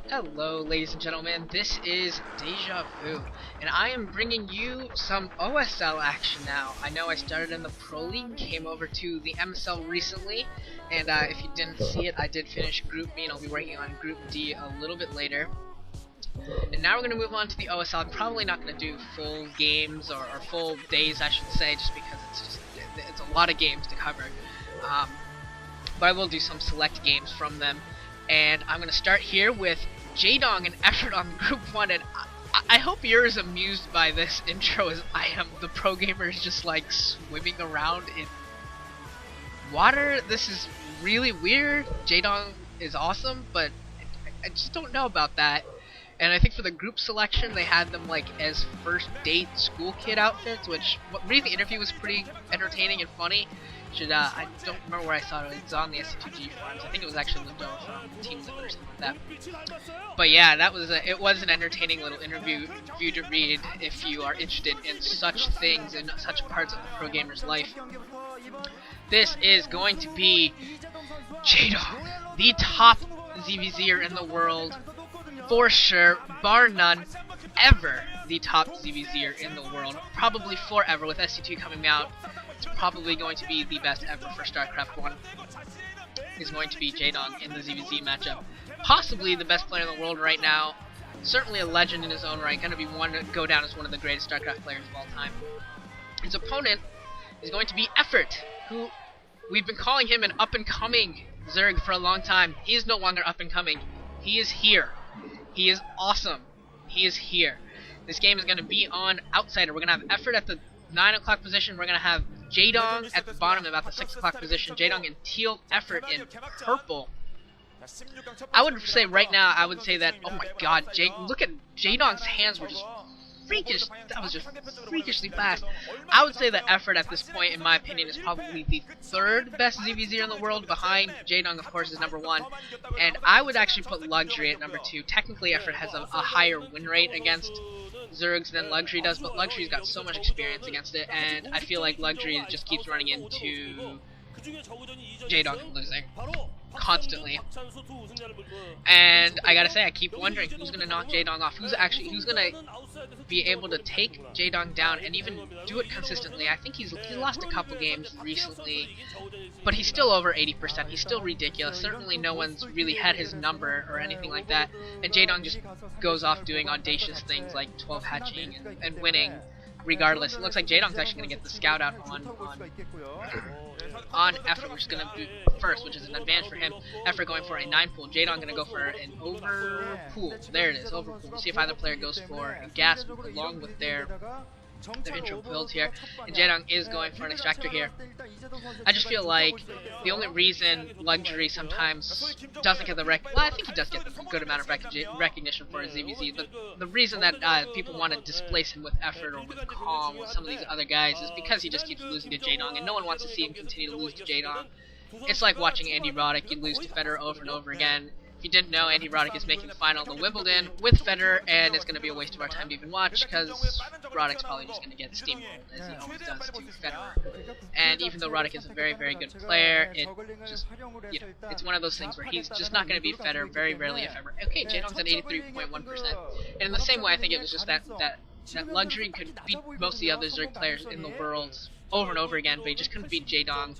Hello, ladies and gentlemen, this is Deja Vu, and I am bringing you some OSL action now. I know I started in the Pro League, came over to the MSL recently, and if you didn't see it, I did finish Group B, and I'll be working on Group D a little bit later. And now we're going to move on to the OSL. I'm probably not going to do full games, or full days, I should say, just because it's a lot of games to cover. But I will do some select games from them. And I'm going to start here with Jaedong and Effort on Group 1, and I hope you're as amused by this intro as I am. The pro gamer is just like swimming around in water. This is really weird. Jaedong is awesome, but I just don't know about that. And I think for the group selection, they had them like as first date school kid outfits, which reading the interview was pretty entertaining and funny. I don't remember where I saw it. It's on the SC2G forums. I think it was actually Lido from Team Liquid or something like that. But yeah, it was an entertaining little interview for you to read if you are interested in such things and such parts of the pro gamer's life. This is going to be Jaedong, the top ZVZer in the world, for sure, bar none, ever the top ZVZer in the world, probably forever. With SC2 coming out, it's probably going to be the best ever for StarCraft 1. Is going to be Jaedong in the ZVZ matchup. Possibly the best player in the world right now. Certainly a legend in his own right. Going to be one to go down as one of the greatest StarCraft players of all time. His opponent is going to be Effort, who we've been calling him an up-and-coming Zerg for a long time. He is no longer up-and-coming. He is here. He is awesome. He is here. This game is going to be on Outsider. We're going to have Effort at the 9 o'clock position. We're going to have Jaedong at the bottom, about the 6 o'clock position. Jaedong in teal, Effort in purple. I would say right now, I would say that, oh my god, look at Jaedong's hands were just freakish. That was just freakishly fast. I would say that Effort at this point, in my opinion, is probably the third best ZVZer in the world. Behind Jaedong, of course, is number 1. And I would actually put Luxury at number 2. Technically, Effort has a higher win rate against Zergs than Luxury does, but Luxury's got so much experience against it, and I feel like Luxury just keeps running into Jaedong losing constantly. And I gotta say, I keep wondering who's gonna knock Jaedong off. Who's gonna be able to take Jaedong down and even do it consistently. I think he's lost a couple games recently, but he's still over 80%. He's still ridiculous. Certainly no one's really had his number or anything like that. And Jaedong just goes off doing audacious things like 12 hatching and winning regardless. It looks like Jaedong's actually going to get the scout out on Effort, which is going to be first, which is an advantage for him. Effort going for a 9 pool. Jaedong going to go for an over pool. There it is, over pool. We'll see if either player goes for a gas along with their intro builds here, and Jaedong is going for an extractor here. I just feel like the only reason Luxury sometimes doesn't get the well, I think he does get a good amount of recognition for his ZVZ, but the reason that people want to displace him with Effort or with Calm or some of these other guys is because he just keeps losing to Jaedong, and no one wants to see him continue to lose to Jaedong. It's like watching Andy Roddick. You lose to Federer over and over again. If you didn't know, Andy Roddick is making the final of the Wimbledon with Federer, and it's going to be a waste of our time to even watch, because Roddick's probably just going to get steamrolled, as he always does to Federer. And even though Roddick is a very, very good player, it just, it's one of those things where he's just not going to beat Federer very rarely, if ever. Okay, Jaedong's at 83.1%. And in the same way, I think it was just that Luxury could beat most of the other Zerg players in the world over and over again, but he just couldn't beat Jaedong,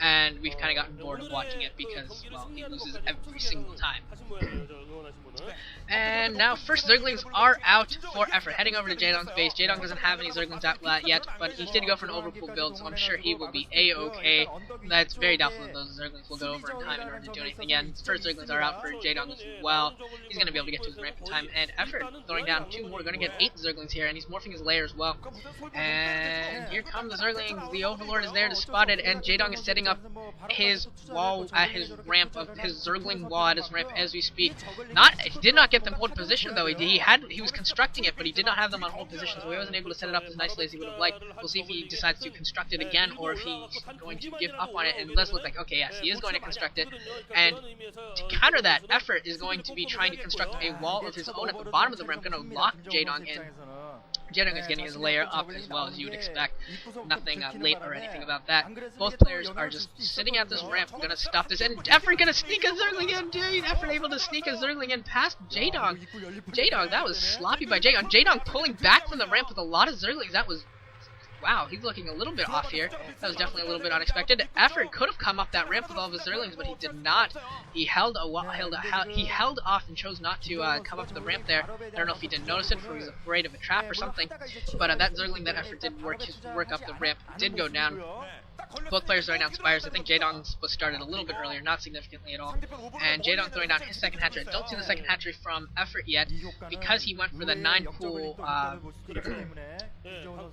and we've kind of gotten bored of watching it because, well, he loses every single time. And now, first Zerglings are out for Effort, heading over to Jaedong's base. Jaedong doesn't have any Zerglings out yet, but he did go for an overpool build, so I'm sure he will be a-okay. That's very doubtful that those Zerglings will go over in time in order to do anything again. First Zerglings are out for Jaedong as well. He's going to be able to get to his ramp in time, and Effort throwing down 2 more, going to get 8 Zerglings here, and he's morphing his lair as well. And here come the Zerglings. The Overlord is there to spot it, and Jaedong is setting up his wall at his ramp, of his Zergling wall at his ramp as we speak. He did not get them hold position though. He was constructing it, but he did not have them on hold position, so he wasn't able to set it up as nicely as he would have liked. We'll see if he decides to construct it again, or if he's going to give up on it. And it does look like, okay, yes, he is going to construct it. And to counter that, Effort is going to be trying to construct a wall of his own at the bottom of the ramp, going to lock Jaedong in. Jaedong is getting his layer up as well as you would expect. Nothing late or anything about that. Both players are just sitting at this ramp, gonna stop this, and Effort gonna sneak a Zergling in, dude! Effort able to sneak a Zergling in past Jaedong. Jaedong, that was sloppy by Jaedong. Jaedong pulling back from the ramp with a lot of Zerglings. That was... Wow, he's looking a little bit off here. That was definitely a little bit unexpected. Effort could have come up that ramp with all of his Zerglings, but he did not. He held off and chose not to come up the ramp there. I don't know if he didn't notice it, or he was afraid of a trap or something. But that Zergling that Effort did work up the ramp did go down. Both players throwing down Spires. I think Jaedong's was started a little bit earlier, not significantly at all. And Jaedong throwing down his second hatchery. I don't see the second hatchery from Effort yet, because he went for the 9-pool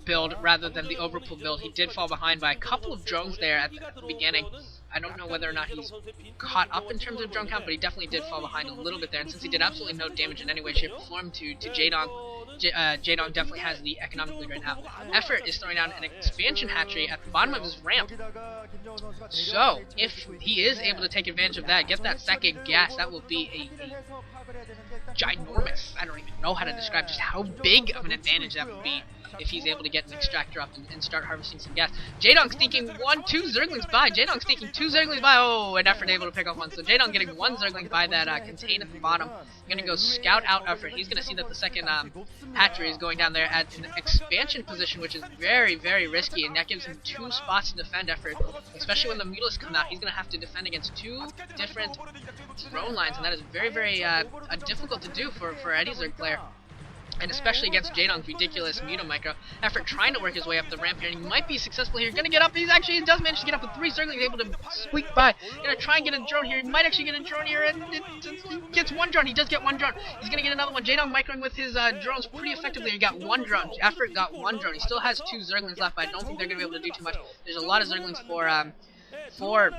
build rather than the overpool build. He did fall behind by a couple of drones there at the beginning. I don't know whether or not he's caught up in terms of drone count, but he definitely did fall behind a little bit there. And since he did absolutely no damage in any way, shape, or form to Jaedong, Jaedong definitely has the economic lead right now. Effort is throwing down an expansion hatchery at the bottom of his ramp. So, if he is able to take advantage of that, get that second gas, that will be a ginormous, I don't even know how to describe just how big of an advantage that would be if he's able to get an extractor up and start harvesting some gas. Jaedong sneaking 2 Zerglings by. Jaedong sneaking 2 Zerglings by. Oh, and Effort able to pick up one. So Jaedong getting 1 Zergling by that contain at the bottom. Gonna go scout out Effort. He's gonna see that the second hatchery is going down there at an expansion position, which is very, very risky, and that gives him 2 spots to defend Effort. Especially when the Mutalisks come out, he's gonna have to defend against 2 different drone lines, and that is very, very difficult to do for any Zerg player. And especially against Jaedong's ridiculous Mutomicro. Effort trying to work his way up the ramp here, and he might be successful here. Gonna get up, he does manage to get up with 3 Zerglings, able to squeak by. Gonna try and get a drone here, he might actually get a drone here, and he gets 1 drone, he does get 1 drone. He's gonna get another one. Jaedong microing with his drones pretty effectively. He got 1 drone, Effort got 1 drone. He still has 2 Zerglings left, but I don't think they're gonna be able to do too much. There's a lot of Zerglings for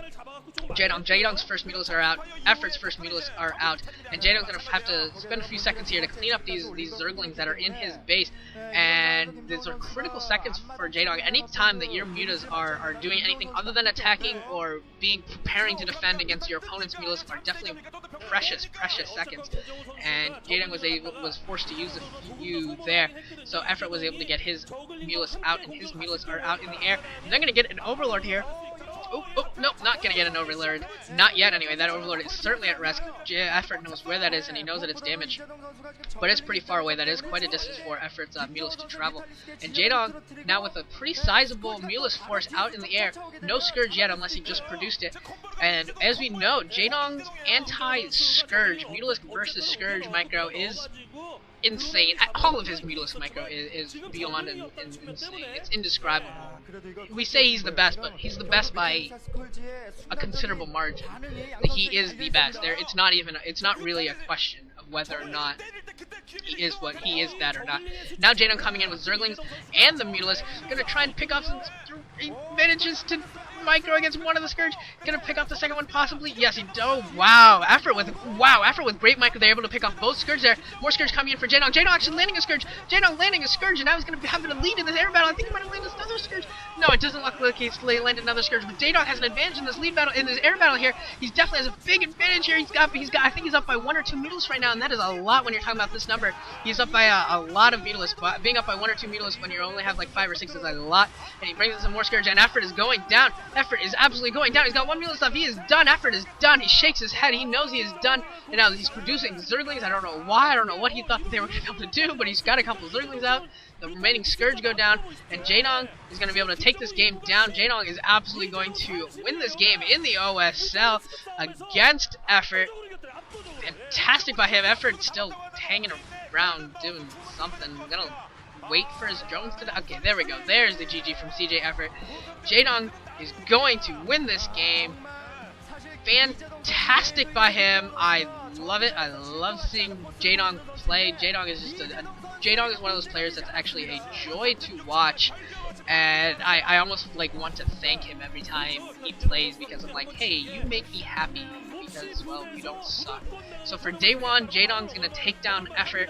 Jaedong. Jaedong's first Mutalisks are out, Effort's first Mutalisks are out, and Jaedong's gonna have to spend a few seconds here to clean up these Zerglings that are in his base, and these are critical seconds for Jaedong. Anytime that your Mutas are doing anything other than attacking or preparing to defend against your opponent's Mutalisks are definitely precious seconds, and Jaedong was forced to use a few there, so Effort was able to get his Mutalisks out, and his Mutalisks are out in the air, and they're gonna get an Overlord here. Oh, nope, not gonna get an Overlord. Not yet, anyway. That Overlord is certainly at risk. Effort knows where that is, and he knows that it's damaged. But it's pretty far away. That is quite a distance for Effort's Mutalisks to travel. And Jaedong, now with a pretty sizable Mutalisk force out in the air. No Scourge yet, unless he just produced it. And as we know, Jaedong's anti-Scourge, Mutalisk versus Scourge micro is insane. All of his Mutalisk micro is beyond insane. It's indescribable. We say he's the best, but he's the best by a considerable margin. He is the best. It's not really a question of whether or not he is that or not. Now Jaedong coming in with Zerglings and the Mutalisk, gonna try and pick up some advantages to micro against one of the Scourge. Gonna pick up the second one possibly. Yes, he does. Wow, Effort with great micro, they're able to pick off both Scourge there. More Scourge coming in for Jaedong. Jaedong actually landing a Scourge. Jaedong landing a Scourge, and now he's gonna have a lead in this air battle. I think he might have landed another Scourge. No, it doesn't look like he's landed another Scourge, but Jaedong has an advantage in this lead battle, in this air battle here. He definitely has a big advantage here. I think he's up by 1 or 2 Mutalisks right now, and that is a lot when you're talking about this number. He's up by a lot of Mutalisks, but being up by 1 or 2 Mutalisks when you only have like 5 or 6 is a lot. And he brings in some more Scourge, and Effort is going down. Effort is absolutely going down. He's got 1 Mutalisk left. He is done. Effort is done. He shakes his head. He knows he is done. And now he's producing Zerglings. I don't know why. I don't know what he thought that they were going to be able to do, but he's got a couple of Zerglings out. The remaining Scourge go down, and Jaedong is going to be able to take this game down. Jaedong is absolutely going to win this game in the OSL against Effort. Fantastic by him. Effort still hanging around doing something. Gonna wait for his drones to... Okay, there we go. There's the GG from CJ Effort. Jaedong is going to win this game. Fantastic by him. I love it. I love seeing Jaedong play. Jaedong is just Jaedong is one of those players that's actually a joy to watch, and I almost want to thank him every time he plays, because I'm like, hey, you make me happy because, well, you don't suck. So for day 1, Jaedong's gonna take down Effort,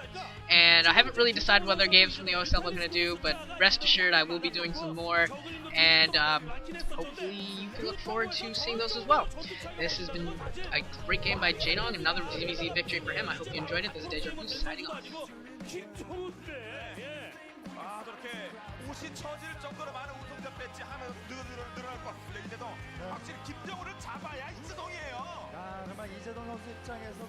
and I haven't really decided what other games from the OSL I'm gonna do, but rest assured I will be doing some more, and hopefully you can look forward to seeing those as well. This has been a great game by Jaedong, another ZVZ victory for him. I hope you enjoyed it. This is Deja Vu signing off. 아 저렇게 옷이 처질 정도로 많은 우승자 배지 하면 늘어날 것 같습니다. 이제도 확실히 김정우를 잡아야 이재동이에요. 야, 정말 이재동 선수 입장에서도